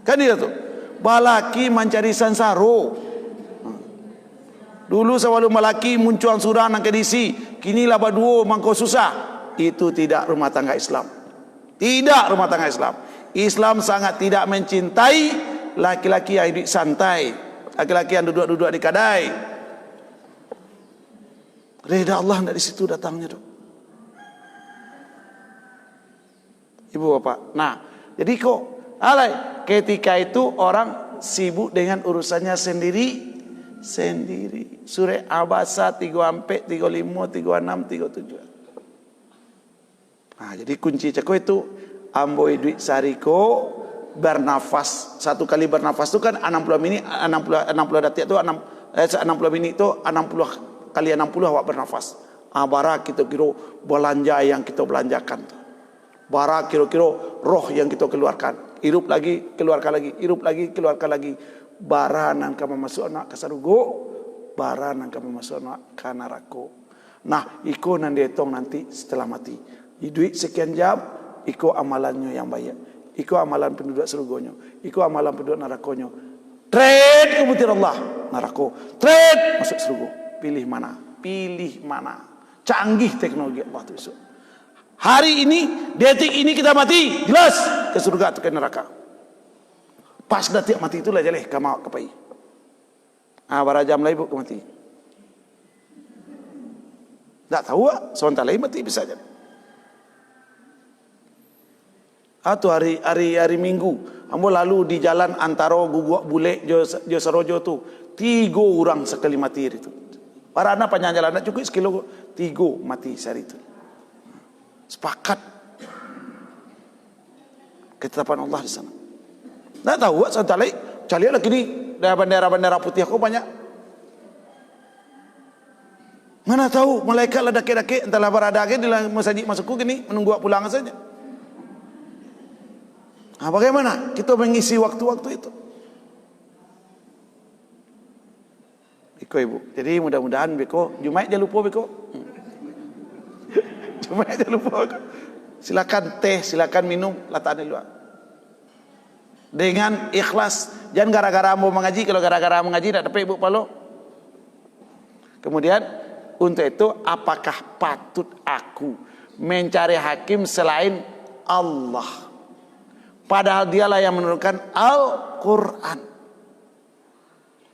Speaker 1: Kan dia tu. Balaki mencari sansaro. Dulu selalu melaki muncul surah nang kedisi, kini lah baduo mangko susah. Itu tidak rumah tangga Islam. Tidak rumah tangga Islam. Islam sangat tidak mencintai laki-laki yang hidup santai, laki-laki yang duduk-duduk di kadai. Reda Allah tidak di situ datangnya tu. Ibu bapak. Nah, jadi kok alai ketika itu orang sibuk dengan urusannya sendiri. Surah Abasa 34, 35, 36, 37. Nah, jadi kunci ceko itu amboi duit sariko bernafas. 1 kali bernafas itu kan 60 menit, 60 detik itu 60 menit itu 60 kali 60 awak bernafas. Bara kita kira belanja yang kita belanjakan. Bara kira-kira roh yang kita keluarkan. Hirup lagi, keluarkan lagi, hirup lagi, keluarkan lagi. Baranan kamu masuk anak ke sarugo, baranan kamu masuk anak ke neraka. Nah, iko nanti hitung nanti setelah mati. Duit sekian jam, iko amalannya yang banyak. Iko amalan penduduk surgonya, iko amalan penduduk nerakonyo. Trade kemudian Allah, neraka. Trade masuk surga. Pilih mana? Pilih mana? Canggih teknologi Allah tu besok. Hari ini, detik ini kita mati, jelas ke surga atau ke neraka. Pas detik mati itulah jaleh kamu kepai. Berapa jam lagi ibu mati? Tak tahu, sebentar lagi mati bisa aja. Atau hari Minggu, ambo lalu di jalan antara Guguk Bule jo Sarojo tu 3 orang sekali mati itu. Para anak panjang jalan nak cukup sekilo 3 mati sehari itu. Sepakat ketetapan Allah di sana. Tak tahu sebentar lagi cari lagi ni bendera-bendera putih aku banyak. Mana tahu malaikat lah daki-daki entahlah berada di dalam masjid masukku gini menunggu pulang saja. Bagaimana kita mengisi waktu-waktu itu? Iko ibu. Jadi mudah-mudahan beko Jumaat jangan lupa beko. Jumaat jangan lupa. Silakan teh, silakan minum, letakkan di luar. Dengan ikhlas, jangan gara-gara mau mengaji. Kalau gara-gara mengaji tidak dapat ibu palo. Kemudian untuk itu, apakah patut aku mencari hakim selain Allah? Padahal dialah yang menurunkan Al-Quran.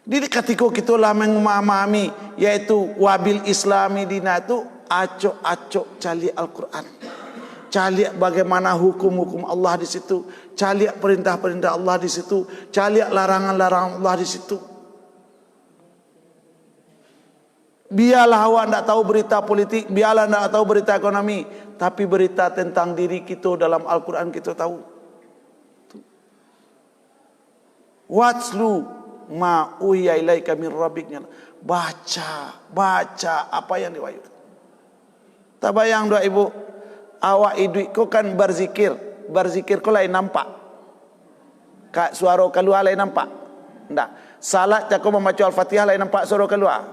Speaker 1: Jadi ketika kita lah memahami, yaitu wabil islami dina itu, acok-acok cari Al-Quran. Cari bagaimana hukum-hukum Allah di situ, cari perintah-perintah Allah di situ, cari larangan-larangan Allah di situ. Biarlah awak tidak tahu berita politik, biarlah tidak tahu berita ekonomi, tapi berita tentang diri kita dalam Al-Quran kita tahu. Watslu ma uhiya ilaika min rabbika. Baca apa yang diwahyukan. Tak bayang doa ibu, awak hidup kau kan berzikir kau lain nampak. Kak suara keluar lain nampak. Enggak. Salat kau membaca Al-Fatihah lain nampak suara keluar.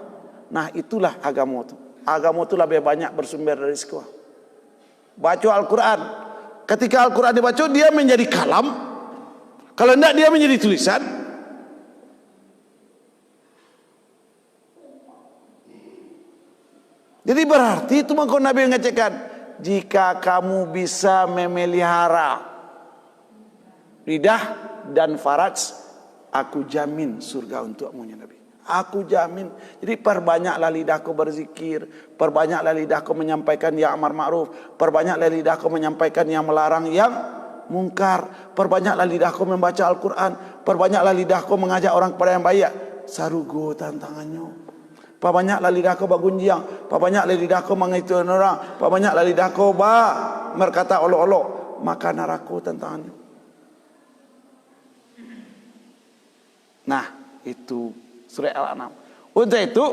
Speaker 1: Nah, itulah agama itu. Agama itu lebih banyak bersumber dari sekolah. Baca Al-Quran,
Speaker 2: Ketika Al-Quran dibaca, dia menjadi kalam. Kalau tidak, dia menjadi tulisan. Jadi berarti itu maka Nabi mengatakan, jika kamu bisa memelihara lidah dan faraj, aku jamin surga untukmu ya Nabi. Aku jamin. Jadi perbanyaklah lidahku berzikir, perbanyaklah lidahku menyampaikan yang amar ma'ruf, perbanyaklah lidahku menyampaikan yang melarang yang mungkar, perbanyaklah lidahku membaca Al-Quran, perbanyaklah lidahku mengajak orang kepada yang baik. Sarugo tantangannya. Perbanyaklah lidahku bagunjiang, perbanyaklah lidahku mengitukan orang, perbanyaklah lidahku berkata olok-olok, maka neraka tantangannya. Nah, itu surah Al-An'am. Untuk itu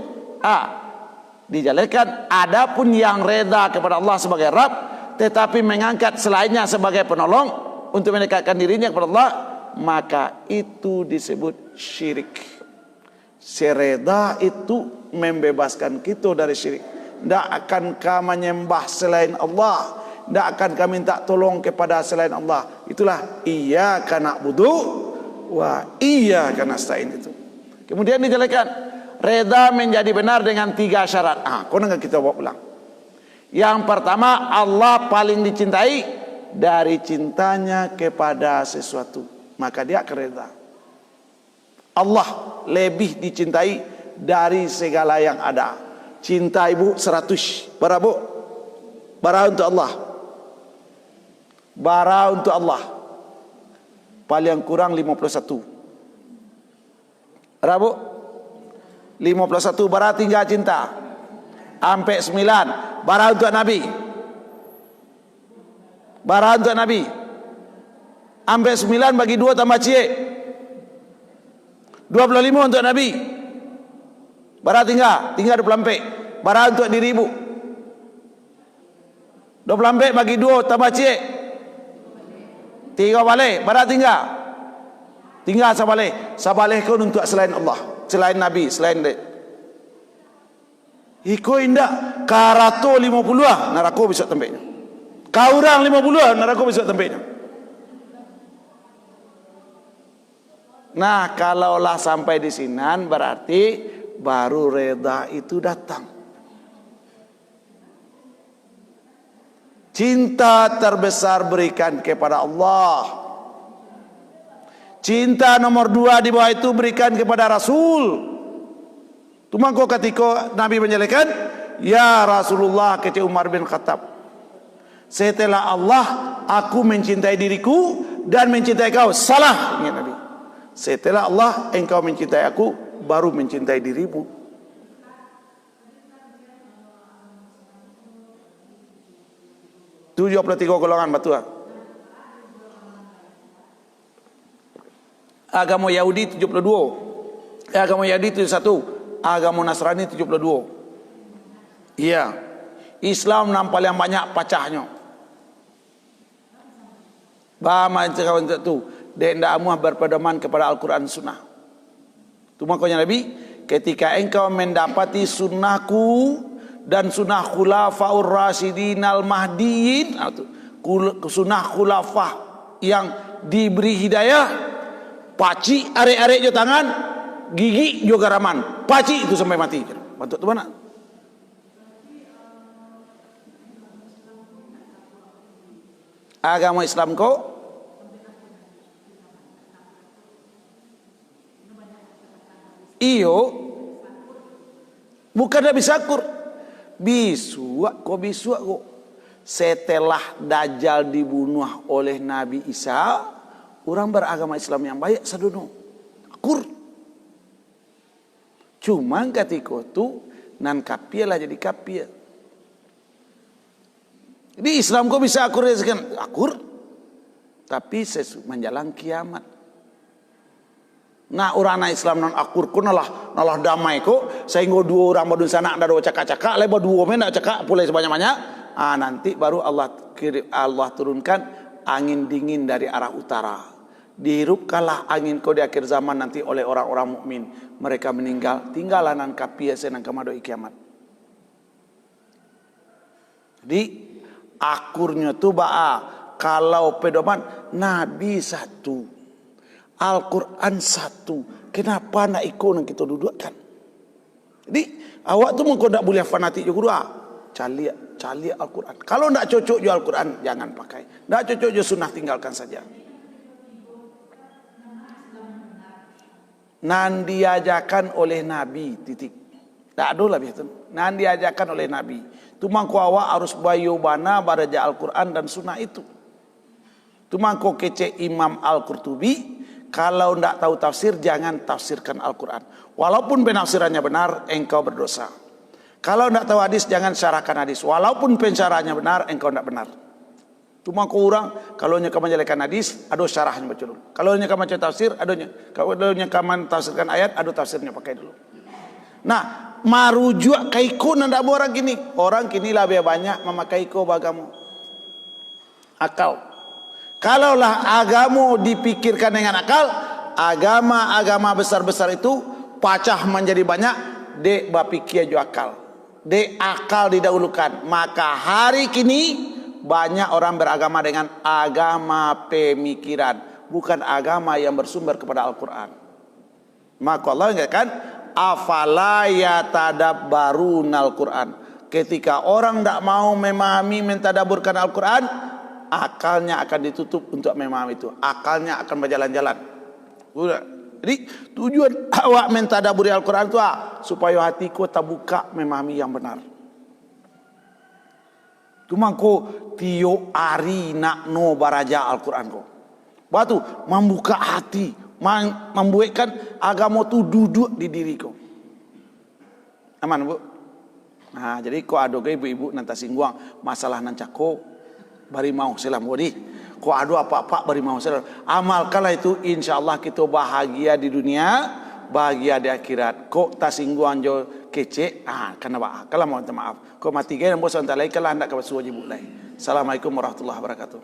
Speaker 2: dijelaskan, adapun yang reda kepada Allah sebagai Rabb, tetapi mengangkat selainnya sebagai penolong untuk mendekatkan dirinya kepada Allah, maka itu disebut syirik. Sereda itu membebaskan kita dari syirik. Tidak akan kau menyembah selain Allah, tidak akan kau minta tolong kepada selain Allah. Itulah iyyaka na'budu wa iyyaka nasta'in itu. Kemudian dijelaskan, reda menjadi benar dengan 3 syarat. Kau kita bawa ulang. Yang pertama, Allah paling dicintai dari cintanya kepada sesuatu, maka dia akan reda. Allah lebih dicintai dari segala yang ada. Cinta ibu 100. Berapa? Bara untuk Allah. Bara untuk Allah. Paling kurang 51. Berapa? 51 bara tinggal cinta. Sampai 9 bara untuk Nabi. Bara untuk Nabi. Sampai 9 bagi 2 tambah cie. 25 untuk Nabi. Bara tinggal 24. Bara untuk dirimu. 24 bagi 2 tambah cie. 3 balik. Bara tinggal sabaleh. Sabaleh kau untuk selain Allah, selain Nabi, selain dia. Iko indah karato 50 neraka bisa tempatnya. Kau orang 50 neraka bisa tempatnya. Nah, kalaulah sampai di sini berarti baru reda itu datang. Cinta terbesar berikan kepada Allah. Cinta nomor 2 di bawah itu berikan kepada Rasul. Cuma kau ketika Nabi menjelaskan, ya Rasulullah kata Umar bin Khattab, setelah Allah aku mencintai diriku dan mencintai kau. Salah, ingat Nabi. Setelah Allah engkau mencintai aku, baru mencintai dirimu. Tujuh 73 golongan batuan. Agama Yahudi 72, agama Yahudi 71, agama Nasrani 72. Iya, Islam nampak yang banyak pecahnya. Bahama itu dan amuah berpedoman kepada Al-Quran Sunnah. Itu makanya Nabi, ketika engkau mendapati sunnahku dan sunnah khulafaur rasyidin al-mahdiin, sunnah khulafah yang diberi hidayah, paci arek-arek jo tangan, gigi jo garaman, paci itu sampai mati. Bantu tu mana? Agama Islam ko iyo bukan Nabi Sakur bisuak kok setelah Dajjal dibunuh oleh Nabi Isa, orang beragama Islam yang baik sadono akur. Cuma ketika itu nan kapia lah jadi kapia. Di Islam kok bisa akur tapi menjelang kiamat. Nah orang Islam non akur ko nalah damai ko sehingga 2 orang badun sana ada 2 cakak-cakak lebar 2 men nak cakak pulai sebanyak-banyak. Nanti baru Allah turunkan angin dingin dari arah utara. Dihirupkanlah angin ko di akhir zaman nanti oleh orang-orang mukmin. Mereka meninggal, tinggalan nan kapia senang kamado kiamat. Jadi akurnya tu kalau pedoman Nabi satu, Al-Quran satu, kenapa nak ikut yang kita dudukkan? Jadi awak tu mungkin tak boleh fanatik juga. Cali Al-Quran. Kalau tak cocok je Al-Quran, jangan pakai. Tak cocok je sunnah, tinggalkan saja. Nan diajarkan oleh Nabi, titik. Tak ada lah biasa. Nan diajarkan oleh Nabi. Tu mangko awak harus bayu bana baraja Al-Quran dan sunnah itu. Tu mangko kece Imam Al-Qurtubi, kalau tidak tahu tafsir jangan tafsirkan Al-Quran. Walaupun penafsirannya benar, engkau berdosa. Kalau tidak tahu hadis jangan syarahkan hadis. Walaupun pensyarahnya benar, engkau tidak benar. Tu mangko orang kalau nya menjelekan hadis, ada syarahnya baca dulu. Kalau nya baca tafsir, adanya. Kalau nya tafsirkan ayat, ada tafsirnya pakai dulu. Nah, marujuk kaiko ndak orang gini. Orang kini lebih banyak memakai ko bagamu. Akal. Kalaulah agamu dipikirkan dengan akal, agama-agama besar-besar itu pecah menjadi banyak, dek bapikir jo akal. Dek akal didahulukan. Maka hari kini banyak orang beragama dengan agama pemikiran, bukan agama yang bersumber kepada Al-Quran. Maka Allah mengatakan, afala yatadabbarunal Quran. Ketika orang tidak mau memahami, mentadaburkan Al-Quran, akalnya akan ditutup untuk memahami itu. Akalnya akan berjalan-jalan. Jadi tujuan awak mentadaburi Al-Quran itu supaya hatiku terbuka memahami yang benar. Cuma ko tiyo ari nak no baraja Al-Quran ko. Batu membuka hati, membuatkan agama tu duduk di diriku. Aman bu? Nah, jadi ko ada ke ibu-ibu nanti singguang masalah nancako bari mau selam wadi. Ko ada apa-apa bari mau selam. Amalkanlah itu, insyaallah kita bahagia di dunia, bahagia di akhirat. Ko tasingguang jo kece, karena kalau mau minta maaf. Ko mati gaya bosan talai kalau hendak ke wajib lain. Assalamualaikum warahmatullahi wabarakatuh.